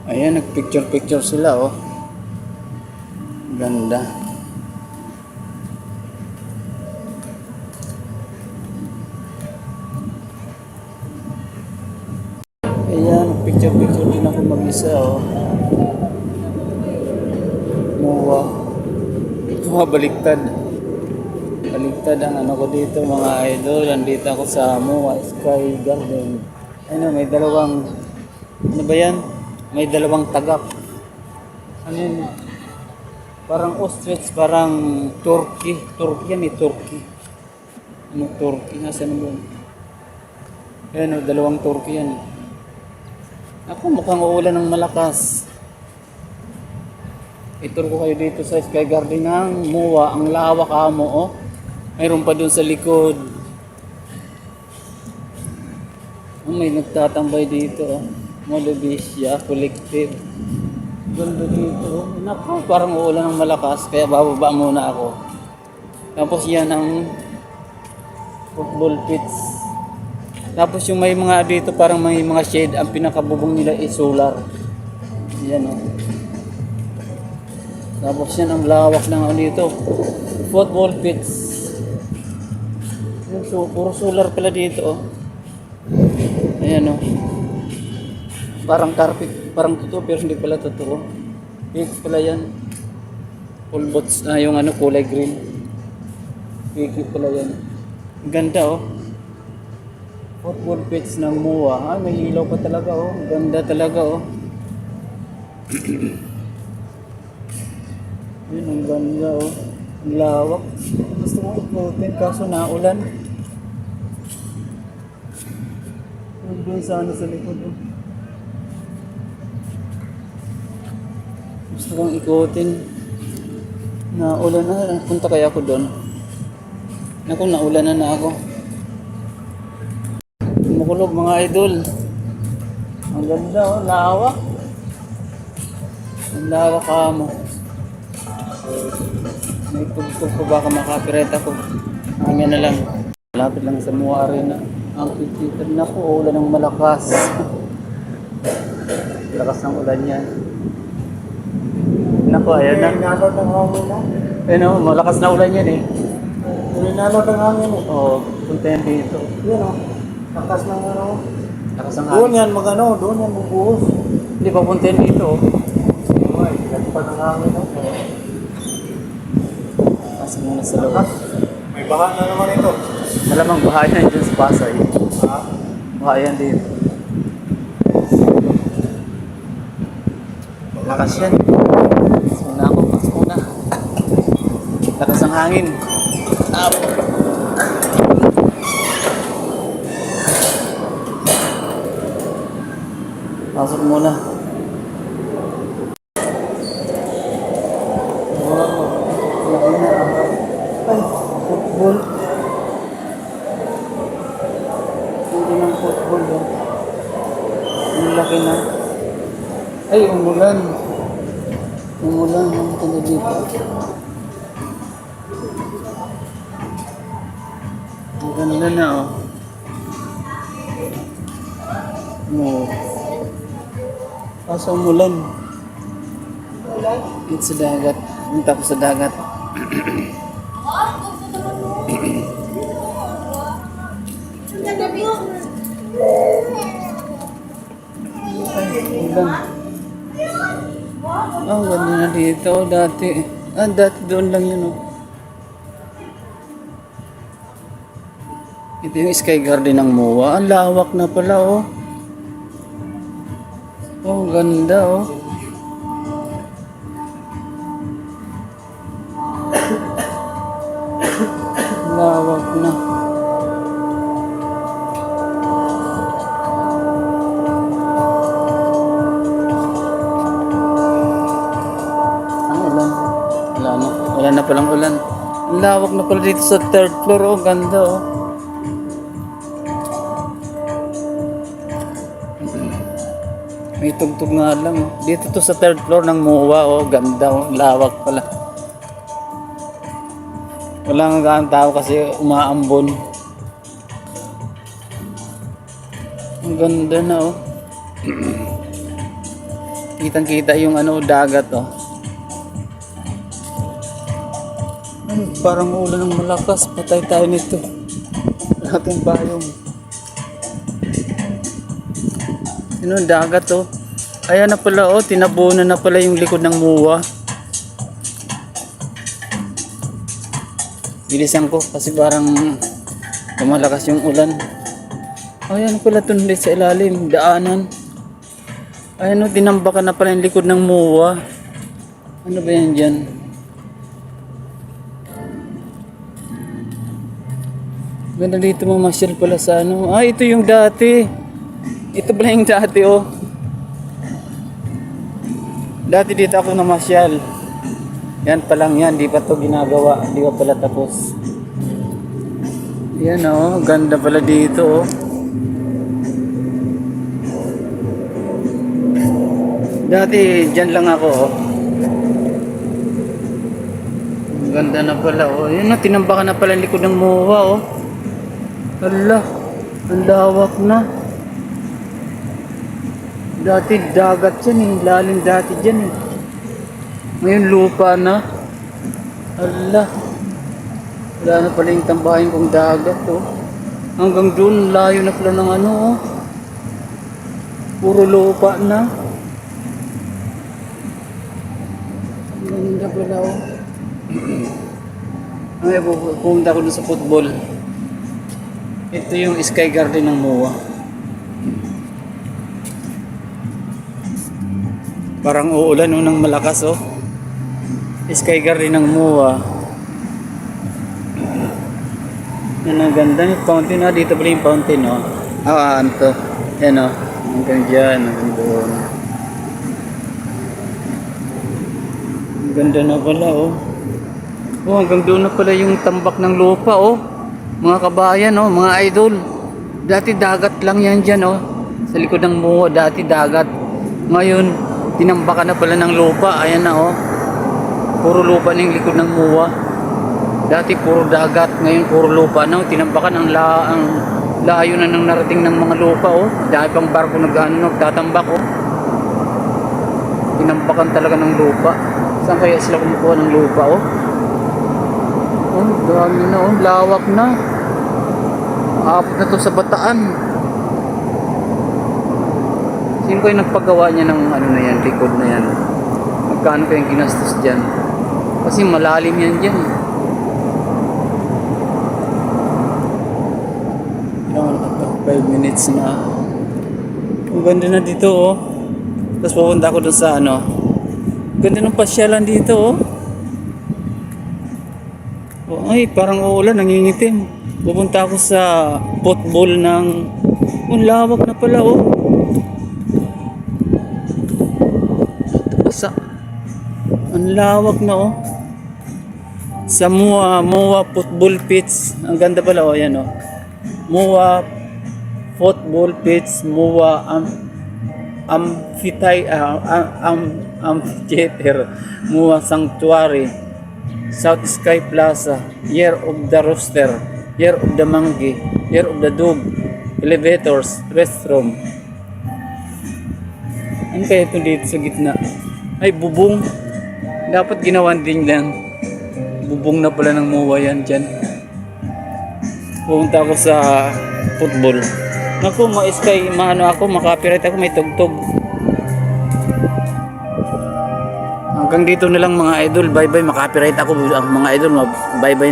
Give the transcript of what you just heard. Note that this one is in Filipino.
Ayan, nagpicture-picture sila, oh. Ganda. Ayan, nagpicture-picture din ako mag-isa, oh. Muwa. Baliktad. Baliktad ang ano ko dito, mga idol. Nandito ako sa Muwa Sky Garden. Ano, may dalawang, ano ba yan? May dalawang tagak. Ano yun? Parang ostrich, parang turkey. Turkey yan, turkey. Ano, turkey? Nasaan mo? Ayan, oh, dalawang turkey yan. Ako, mukhang uulan ng malakas. Itur ko kayo dito sa Sky Garden ng Muwa. Ang lawak mo, oh. Mayroon pa dun sa likod. Oh, may nagtatambay dito, oh. Molobisia Collective. Ganda dito, oh. Naku, parang uulan ng malakas. Kaya bababa muna ako. Tapos yan ang football pitch. Tapos yung may mga dito parang may mga shade. Ang pinakabubong nila is solar. Yan, oh. Tapos yan ang lawak ng ano dito. Football pitch. So, puro solar pala dito, oh. Ayan, oh. Parang carpet, parang totoo pero hindi pala totoo. Fake pala yan. Full bots na yung ano kulay green. Fake pala yan. Ganda, oh. Football pitch ng Muwa. May ilaw pa talaga, oh. Ganda talaga, oh. Yun, ang ganda, oh. Ang lawak. Gusto mo ikutin kaso naulan. Doon sa ano sa likod, oh. Gusto kong ikutin. Naulan na. Punta kaya ako doon. Naku, naulan na ako. Kumukulog mga idol. Ang ganda, oh. Lawak. Ang lawak mo. May tugtog ko baka makapireta ko. Hangyan na lang. Malapit lang sa Muwa Arena. Ang picture na ko, ulan ng malakas. Lakas ng ulan yan. Naku, ayan na. Ninalot ang hangin na. Ayun, oh, malakas na ulan yan, eh. Ninalot ang hangin eh. Oo, punta yan dito. Yun o. Lakas ng ano. Lakas ng Doon hangin. yan magano, doon yan bubuhos. Hindi pa punta yan dito, oh. Ay, lagpas ng hangin o. Kasi muna sa loob. Lakas. May baha na naman ito. Malamang bahay na dyan sa Pasay. Ha? Bahay yan dito. Lakas yan. Pasok muna ako, pasok muna. Lakas ang hangin. Up. Pasok muna. Ay, football. Hindi ng football, oh. Ang laki na. Ay, umulan. Umulan. Ang tanda dito. Ang ganda na, oh. No. Kaso umulan. It's sa dagat. Punta ko sa dagat. Ay, ulan. Oh, ganda na dito. Dati. Dati doon lang yun, oh. Ito yung Sky Garden ng Muwa. Ang lawak na pala, oh. Oh, ganda, oh. Lawak na. Ulan. Wala na. Wala na palang ulan. Ang lawak na pala dito sa third floor, oh. Ganda, oh. May tugtog nga lang, oh. Dito to sa third floor ng Muwa, oh. Ganda, oh. Lawak pala. Wala nga ang tao kasi umaambon. Ang ganda na, oh. kitang-kita yung ano, dagat oh. Ay, parang ulan ng malakas. Patay tayo nito. Ating bayong. Yun ang dagat oh. Ayan na pala oh, tinabunan na pala yung likod ng muwa. Bilisan ko kasi parang lumalakas yung ulan. Ayan pala tundi sa ilalim, daanan. Ayan o, tinambakan na pala yung likod ng muwa. Ano ba yan dyan? Ganda dito mamasyal pala sa ano. Ah, ito yung dati. Ito pala yung dati oh. Dati dito ako namasyal. Yan pa lang yan, di pa to ginagawa. Di pa pala tapos. Yan oh, ganda pala dito oh. Dati dyan lang ako oh. Ganda na pala oh. Yun na, tinambakan na pala ang likod ng muwa oh. Hala, ang lawak na. Dati dagat yan eh, lalim dati dyan eh. Ngayon lupa na. Hala, wala na pala yung tambahin kong dagat oh. Hanggang doon, layo na pala ng ano oh. Puro lupa na. Ganda pala oh. Ay, pumunta ako dun sa football. Ito yung Sky Garden ng MOA. Parang uulan ng malakas oh. Sky Garden ng MOA. Yan ang ganda ng fountain ah. Dito pala yung fountain oh. Ah, ano to? Yan oh. Hanggang dyan, hanggang doon. Ang ganda na pala oh. Oh, hanggang doon na pala yung tambak ng lupa oh. Mga kabayan oh, mga idol. Dati dagat lang yan dyan oh. Sa likod ng MOA, dati dagat. Ngayon, tinambakan na pala ng lupa. Ayan na oh. Puro lupa na yung likod ng MOA. Dati puro dagat, ngayon puro lupa na. Tinambakan ang layo na ng narating ng mga lupa oh. Dahil pang barko nagtatambak oh. Tinambakan talaga ng lupa. Saan kaya sila kumukuha ng lupa oh? Oh, dami na oh, lawak na. Apat na to sa Bataan. Sino kayo nagpagawa niya ng ano na yan, likod na yan? Magkano kayong ginastos dyan? Kasi malalim yan dyan. Ilang 5 minutes na. Ang ganda na dito oh. Tapos pupunta ako dun sa ano. Ganda ng pasyalan dito oh. Oh, ay, parang uulan, nangingitim. Pupunta ako sa football ng... Oh, lawak na pala oh. Ang lawak na oh. Sa MOA football pitch. Ang ganda pala oh, yan oh. MOA football pitch, MOA amphitheater, MOA sanctuary, South Sky Plaza, Year of the Rooster, Year of the Monkey, Year of the Dog, elevators, restroom. Ano kaya ito dito sa gitna? Ay, bubong. Dapat ginawan din lang. Bubong na pala ng MOA yan dyan. Pumunta ako sa football. Naku, ma-sky, maano ako, makapiright ako, may tugtog. Hanggang dito na lang mga idol. Bye-bye, makapiright ako mga idol. Bye-bye.